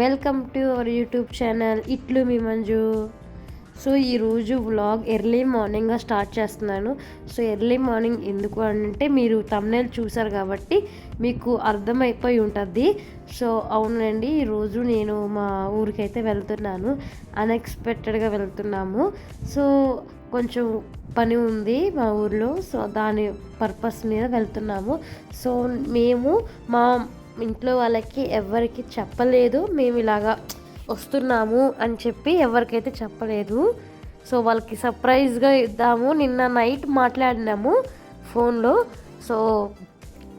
Welcome to our YouTube channel ఇట్లు మీ Manju. So ఈరోజు vlog early మార్నింగ్గా start చేస్తున్నాను. సో ఎర్లీ మార్నింగ్ ఎందుకు అంటే మీరు థంబ్నెయిల్ చూసారు కాబట్టి మీకు అర్థమైపోయి ఉంటుంది. సో అవునండి, ఈరోజు నేను మా ఊరికైతే వెళ్తున్నాను. అన్ఎక్స్పెక్టెడ్గా వెళ్తున్నాము. సో కొంచెం పని ఉంది మా ఊర్లో. సో దాని పర్పస్ మీద వెళ్తున్నాము. సో మేము మా ఇంట్లో వాళ్ళకి ఎవరికి చెప్పలేదు మేము ఇలాగా వస్తున్నాము అని చెప్పి ఎవరికైతే చెప్పలేదు. సో వాళ్ళకి సర్ప్రైజ్గా ఇద్దాము. నిన్న నైట్ మాట్లాడినాము ఫోన్లో. సో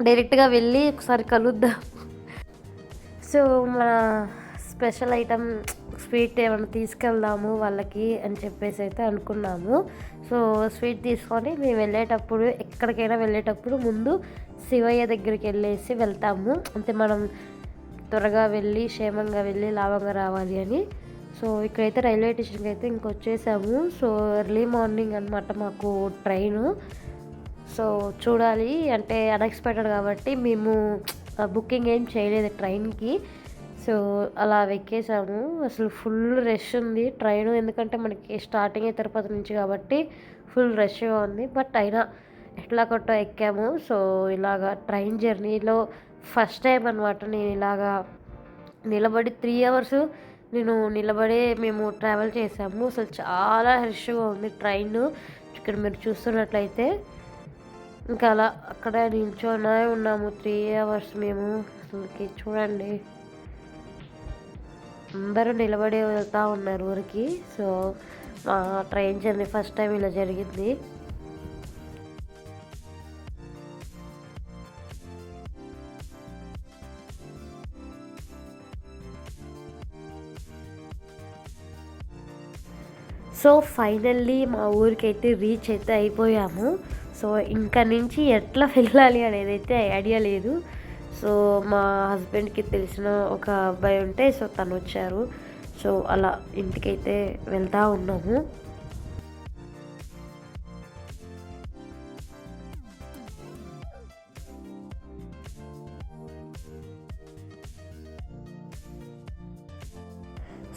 డైరెక్ట్గా వెళ్ళి ఒకసారి కలుద్దాం. సో మన స్పెషల్ ఐటమ్ స్వీట్ ఏమైనా తీసుకెళ్దాము వాళ్ళకి అని చెప్పేసి అయితే అనుకున్నాము. సో స్వీట్ తీసుకొని మేము వెళ్ళేటప్పుడు ఎక్కడికైనా వెళ్ళేటప్పుడు ముందు శివయ్య దగ్గరికి వెళ్ళేసి వెళ్తాము. అంటే మనం త్వరగా వెళ్ళి క్షేమంగా వెళ్ళి లాభంగా రావాలి అని. సో ఇక్కడైతే రైల్వే స్టేషన్కి అయితే ఇంకొచ్చేసాము. సో ఎర్లీ మార్నింగ్ అనమాట మాకు ట్రైను. సో చూడాలి, అంటే అన్ఎక్స్పెక్టెడ్ కాబట్టి మేము బుకింగ్ ఏం చేయలేదు ట్రైన్కి. సో అలా ఎక్కేసాము. అసలు ఫుల్ రష్ ఉంది ట్రైన్, ఎందుకంటే మనకి స్టార్టింగ్ తిరుపతి నుంచి కాబట్టి ఫుల్ రష్గా ఉంది. బట్ అయినా ఎట్లా కొట్టో ఎక్కాము. సో ఇలాగా ట్రైన్ జర్నీలో ఫస్ట్ టైం అనమాట నేను ఇలాగా నిలబడి 3 hours నేను నిలబడే మేము ట్రావెల్ చేసాము. అసలు చాలా రష్గా ఉంది ట్రైన్. ఇక్కడ మీరు చూస్తున్నట్లయితే ఇంకా అలా అక్కడ నిల్చొనే ఉన్నాము 3 hours మేము. అసలుకి చూడండి, అందరూ నిలబడి వెళ్తూ ఉన్నారు ఊరికి. సో మా ట్రైన్ జర్నీ ఫస్ట్ టైం ఇలా జరిగింది. సో ఫైనల్లీ మా ఊరికైతే రీచ్ అయితే అయిపోయాము. సో ఇంకా నుంచి ఎట్లా వెళ్ళాలి అనేది అయితే ఐడియా లేదు. సో మా హస్బెండ్కి తెలిసిన ఒక అబ్బాయి ఉంటే సో తను వచ్చారు. సో అలా ఇంటికైతే వెళ్తూ ఉన్నాము.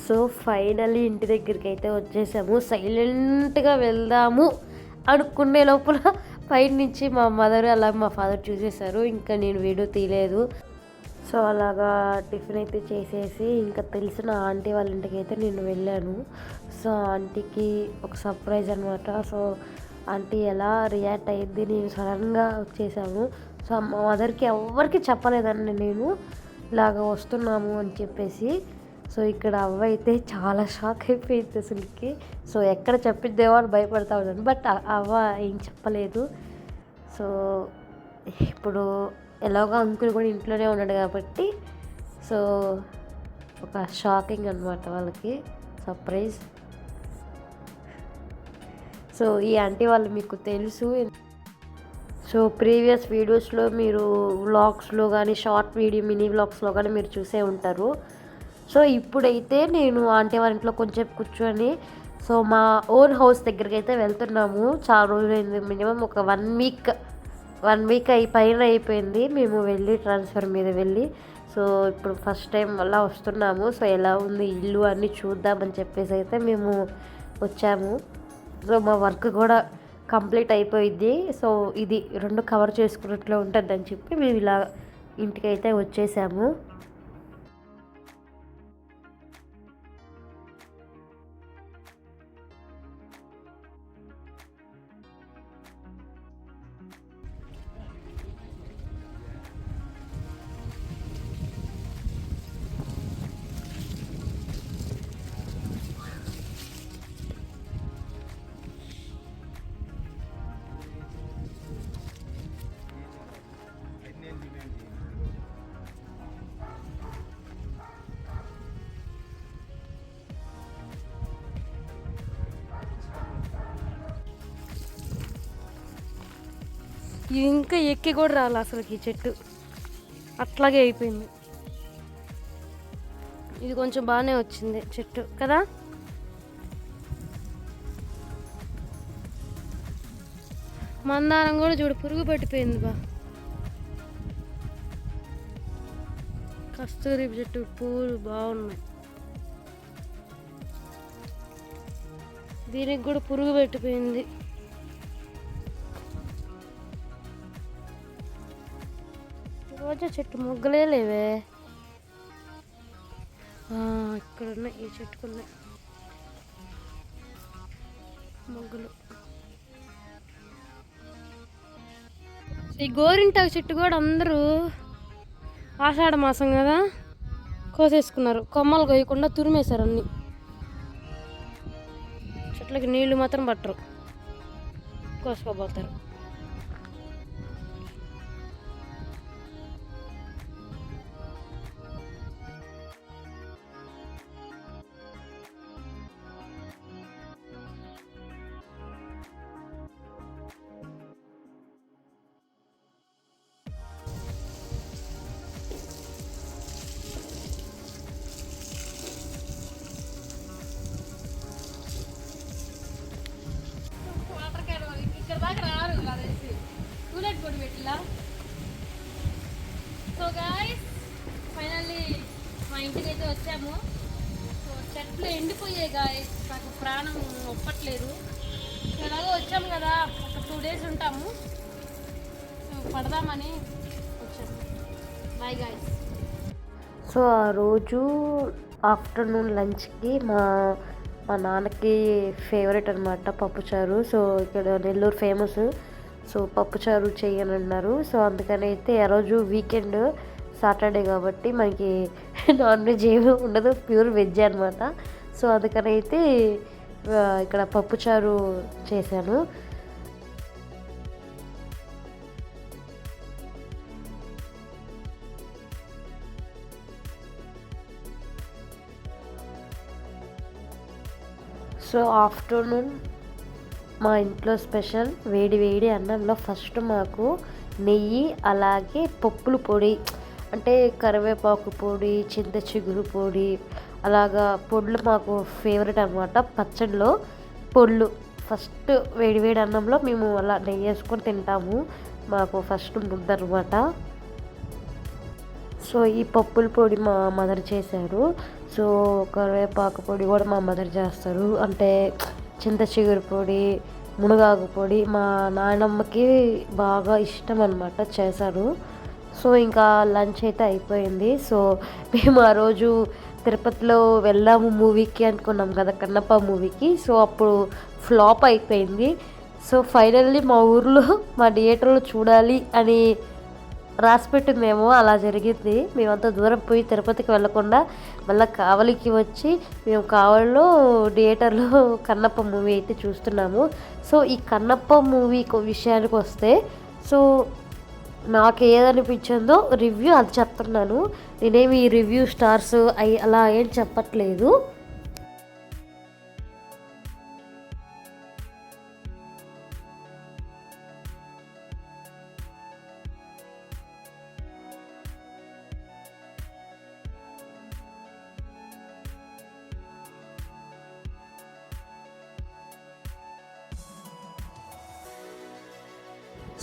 సో ఫైనల్లీ ఇంటి దగ్గరికి అయితే వచ్చేసాము. సైలెంట్గా వెళ్దాము అనుకునే లోపల పైన నుంచి మా మదర్ అలాగే మా ఫాదర్ చూసేశారు. ఇంకా నేను వీడియో తీయలేదు. సో అలాగా టిఫిన్ అయితే చేసేసి ఇంకా తెలిసిన ఆంటీ వాళ్ళ ఇంటికి అయితే నేను వెళ్ళాను. సో ఆంటీకి ఒక సర్ప్రైజ్ అనమాట. సో ఆంటీ ఎలా రియాక్ట్ అయ్యింది, నేను సడన్గా వచ్చేసాము. సో మా మదర్కి ఎవరికి చెప్పలేదండి నేను ఇలాగ వస్తున్నాము అని చెప్పేసి. సో ఇక్కడ అవ్వ అయితే చాలా షాక్ అయిపోయింది అసలుకి. సో ఎక్కడ చెప్పిద్దేమో అని భయపడతా ఉన్నాను. బట్ అవ్వ ఏం చెప్పలేదు. సో ఇప్పుడు ఎలాగో అంకుల్ కూడా ఇంట్లోనే ఉన్నాడు కాబట్టి సో ఒక షాకింగ్ అనమాట వాళ్ళకి, సర్ప్రైజ్. సో ఈ ఆంటీ వాళ్ళు మీకు తెలుసు. సో ప్రీవియస్ వీడియోస్లో మీరు వ్లాగ్స్లో కానీ షార్ట్ వీడియో మినీ వ్లాగ్స్లో కానీ మీరు చూసే ఉంటారు. సో ఇప్పుడైతే నేను ఆంటీ వాళ్ళ ఇంట్లో కొంచెం కూర్చొని సో మా ఓన్ హౌస్ దగ్గరికి అయితే వెళ్తున్నాము. చాలా రోజులైంది, మినిమం ఒక 1 week పైన అయిపోయింది మేము వెళ్ళి ట్రాన్స్ఫర్ మీద వెళ్ళి. సో ఇప్పుడు ఫస్ట్ టైం అలా వస్తున్నాము. సో ఎలా ఉంది ఇల్లు అన్నీ చూద్దామని చెప్పేసి అయితే మేము వచ్చాము. సో మా వర్క్ కూడా కంప్లీట్ అయిపోయింది. సో ఇది 2 కవర్ చేసుకున్నట్లు ఉంటుందని చెప్పి మేము ఇలా ఇంటికైతే వచ్చేసాము. ఇది ఇంకా ఎక్కి కూడా రాలి అసలుకి ఈ చెట్టు అట్లాగే అయిపోయింది. ఇది కొంచెం బాగానే వచ్చింది చెట్టు కదా. మందారం కూడా చూడు పురుగు పట్టిపోయింది బా. కస్తూరి చెట్టు పూలు బాగున్నాయి. దీనికి కూడా పురుగు పెట్టిపోయింది. రోజా చెట్టు మొగ్గలే లేవే. ఇక్కడ ఉన్నాయి, ఈ చెట్టుకున్నాయి మొగ్గలు. ఈ గోరింటాకు చెట్టు కూడా అందరూ ఆషాఢ మాసం కదా కోసేసుకున్నారు. కొమ్మలు కొయ్యకుండా తురిమేశారు అన్నీ. చెట్లకి నీళ్లు మాత్రం పట్టరు, కోసుకోపోతారు. సో గాయ్స్ ఫైనల్లీ మా ఇంటికి అయితే వచ్చాము. సో చెట్లు ఎండిపోయాయి గాయ్స్, నాకు ప్రాణం ఒప్పట్లేదు. ఎలాగో వచ్చాము కదా, ఒక 2 days ఉంటాము. సో పడదామని వచ్చాము. Bye guys. సో ఆ రోజు ఆఫ్టర్నూన్ లంచ్కి మా నాన్నకి ఫేవరెట్ అనమాట పప్పుచారు. సో ఇక్కడ నెల్లూరు ఫేమస్. సో పప్పుచారు చెయ్యనన్నారు. సో అందుకని అయితే ఆ రోజు వీకెండ్ సాటర్డే కాబట్టి మనకి నాన్ వెజ్ ఏమీ ఉండదు, ప్యూర్ వెజ్ అనమాట. సో అందుకని అయితే ఇక్కడ పప్పుచారు చేశాను. సో ఆఫ్టర్నూన్ మా ఇంట్లో స్పెషల్ వేడి వేడి అన్నంలో ఫస్ట్ మాకు నెయ్యి, అలాగే పప్పుల పొడి, అంటే కరివేపాకు పొడి, చింత చిగురు పొడి, అలాగా పొడులు మాకు ఫేవరెట్ అనమాట. పచ్చడిలో పొడులు ఫస్ట్ వేడి వేడి అన్నంలో మేము అలా నెయ్యి వేసుకొని తింటాము. మాకు ఫస్ట్ ముద్ద అనమాట. సో ఈ పప్పుల పొడి మా మదర్ చేశారు. సో కరివేపాకు పొడి కూడా మా మదర్ చేస్తారు. అంటే చింత చిగురు పొడి, మునగాకు పొడి మా నాయనమ్మకి బాగా ఇష్టం అనమాట, చేశారు. సో ఇంకా లంచ్ అయితే అయిపోయింది. సో మేము ఆ రోజు తిరుపతిలో వెళ్ళాము మూవీకి అనుకున్నాం కదా, కన్నప్ప మూవీకి. సో అప్పుడు ఫ్లాప్ అయిపోయింది. సో ఫైనల్లీ మా ఊర్లో మా థియేటర్లో చూడాలి అని రాసిపెట్టిందేమో అలా జరిగింది. మేమంతా దూరం పోయి తిరుపతికి వెళ్ళకుండా మళ్ళీ కావలికి వచ్చి మేము కావలిలో థియేటర్లో కన్నప్ప మూవీ అయితే చూస్తున్నాము. సో ఈ కన్నప్ప మూవీ విషయానికి వస్తే, సో నాకు ఏదనిపించిందో రివ్యూ అది చెప్తున్నాను. నేనేమి ఈ రివ్యూ స్టార్స్ అలా ఏం చెప్పట్లేదు.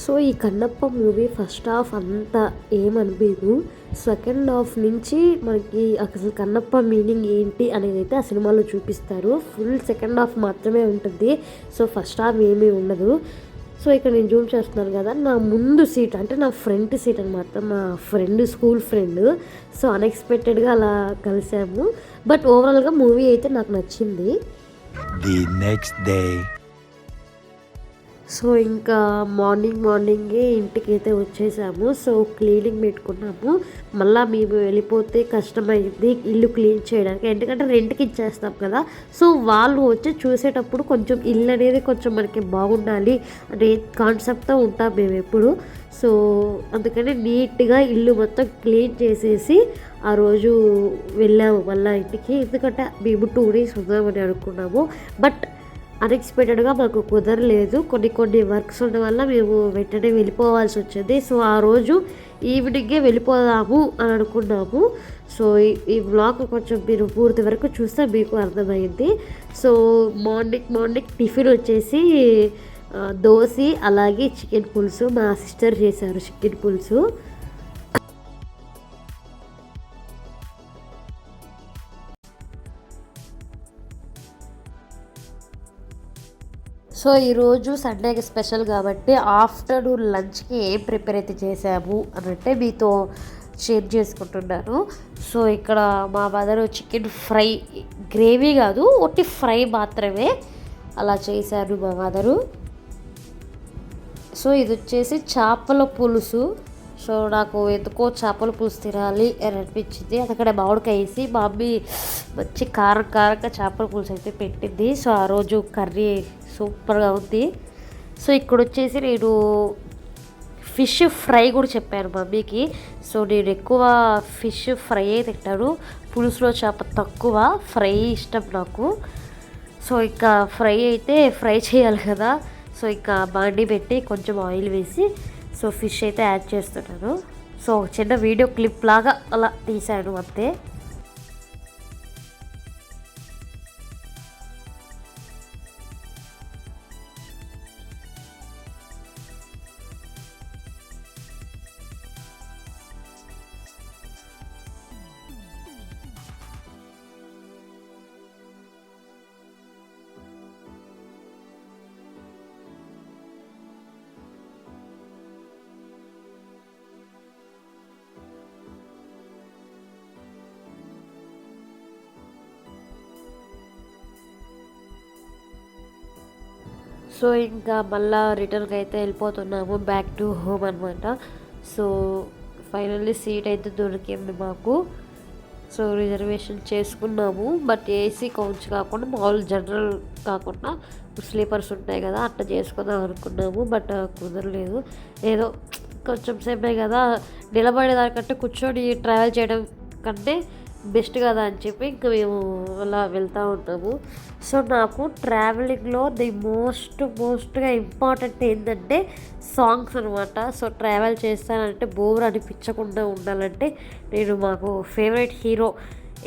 సో ఈ కన్నప్ప మూవీ ఫస్ట్ హాఫ్ అంతా ఏమనిపించదు. సెకండ్ హాఫ్ నుంచి మనకి అసలు కన్నప్ప మీనింగ్ ఏంటి అనేది అయితే ఆ సినిమాలో చూపిస్తారు. ఫుల్ సెకండ్ హాఫ్ మాత్రమే ఉంటుంది. సో ఫస్ట్ హాఫ్ ఏమీ ఉండదు. సో ఇక్కడ నేను జూమ్ చేస్తున్నాను కదా, నా ముందు సీట్ అంటే నా ఫ్రంట్ సీట్ అనమాట, మా ఫ్రెండ్, స్కూల్ ఫ్రెండ్. సో అన్ఎక్స్పెక్టెడ్గా అలా కలిసాము. బట్ ఓవరాల్గా మూవీ అయితే నాకు నచ్చింది. ది నెక్స్ట్ డే సో ఇంకా మార్నింగే ఇంటికి అయితే వచ్చేసాము. సో క్లీనింగ్ పెట్టుకున్నాము. మళ్ళీ మేము వెళ్ళిపోతే కష్టమైంది ఇల్లు క్లీన్ చేయడానికి, ఎందుకంటే రెంట్కి ఇచ్చేస్తాం కదా. సో వాళ్ళు వచ్చి చూసేటప్పుడు కొంచెం ఇల్లు అనేది కొంచెం మనకి బాగుండాలి అనే కాన్సెప్ట్తో ఉంటాం మేము ఎప్పుడు. సో అందుకని నీట్గా ఇల్లు మొత్తం క్లీన్ చేసేసి ఆ రోజు వెళ్ళాము మళ్ళీ ఇంటికి. ఎందుకంటే మేము 2 days ఉందామని అనుకున్నాము. బట్ అన్ఎక్స్పెక్టెడ్గా మాకు కుదరలేదు. కొన్ని వర్క్స్ ఉండడం వల్ల మేము వెంటనే వెళ్ళిపోవాల్సి వచ్చింది. సో ఆ రోజు ఈవినింగే వెళ్ళిపోదాము అని అనుకున్నాము. సో ఈ వ్లాగ్ కొంచెం మీరు పూర్తి వరకు చూస్తే మీకు అర్థమైంది. సో మార్నింగ్ టిఫిన్ వచ్చేసి దోశ, అలాగే చికెన్ పులుసు. మా సిస్టర్ చేశారు చికెన్ పులుసు. సో ఈరోజు సండేకి స్పెషల్ కాబట్టి ఆఫ్టర్నూన్ లంచ్కి ఏం ప్రిపేర్ అయితే చేసాము అని అంటే మీతో షేర్ చేసుకుంటున్నాను. సో ఇక్కడ మా మదర్ చికెన్ ఫ్రై, గ్రేవీ కాదు ఒట్టి ఫ్రై మాత్రమే అలా చేశారు మా మదరు. సో ఇది వచ్చేసి చేపల పులుసు. సో నాకు ఎందుకో చేపల పులుసు తినాలి అని అనిపించింది. అక్కడ మామిడికాయ వేసి మా మమ్మీ మంచి కారంగా చేపల పులుసు అయితే పెట్టింది. సో ఆ రోజు కర్రీ సూపర్గా ఉంది. సో ఇక్కడ వచ్చేసి నేను ఫిష్ ఫ్రై కూడా చెప్పాను మమ్మీకి. సో నేను ఎక్కువ ఫిష్ ఫ్రై తింటాను, పులుసులో చేప తక్కువ, ఫ్రై ఇష్టం నాకు. సో ఇంకా ఫ్రై చేయాలి కదా. సో ఇంకా బాండి పెట్టి కొంచెం ఆయిల్ వేసి సో ఫిష్ అయితే యాడ్ చేస్తున్నాను. సో చిన్న వీడియో క్లిప్ లాగా అలా తీసాను అంతే. సో ఇంకా మళ్ళీ రిటర్న్కి అయితే వెళ్ళిపోతున్నాము, బ్యాక్ టు హోమ్ అనమాట. సో ఫైనల్లీ సీట్ అయితే దొరికింది మాకు. సో రిజర్వేషన్ చేసుకున్నాము, బట్ ఏసీ కౌచ్ కాకుండా మామూలు జనరల్ కాకుండా స్లీపర్స్ ఉంటాయి కదా అట్లా చేసుకుందాం అనుకున్నాము. బట్ కుదరలేదు. ఏదో కొంచెం సేపే కదా, నిలబడేదానికంటే కూర్చొని ట్రావెల్ చేయడం కంటే బెస్ట్ కదా అని చెప్పి ఇంకా మేము అలా వెళ్తూ ఉంటాము. సో నాకు ట్రావెలింగ్లో ది మోస్ట్గా ఇంపార్టెంట్ ఏంటంటే సాంగ్స్ అనమాట. సో ట్రావెల్ చేస్తానంటే బోర్ అనిపించకుండా ఉండాలంటే నేను మాకు ఫేవరెట్ హీరో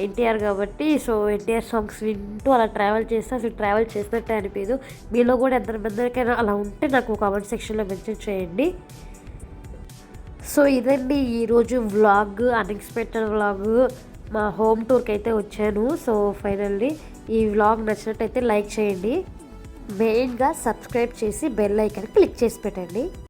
ఎన్టీఆర్ కాబట్టి సో ఎన్టీఆర్ సాంగ్స్ వింటూ అలా ట్రావెల్ చేస్తే అసలు ట్రావెల్ చేసినట్టే అనిపించదు. మీలో కూడా ఎంతమందికైనా అలా ఉంటే నాకు కామెంట్ సెక్షన్లో మెన్షన్ చేయండి. సో ఇదండి ఈరోజు వ్లాగ్, అన్ఎక్స్పెక్టెడ్ వ్లాగ్. మా హోమ్ టూర్కి అయితే వచ్చాను. సో ఫైనల్లీ ఈ వ్లాగ్ నచ్చినట్టయితే లైక్ చేయండి, మెయిన్గా సబ్స్క్రైబ్ చేసి బెల్ ఐకాన్ క్లిక్ చేసి పెట్టండి.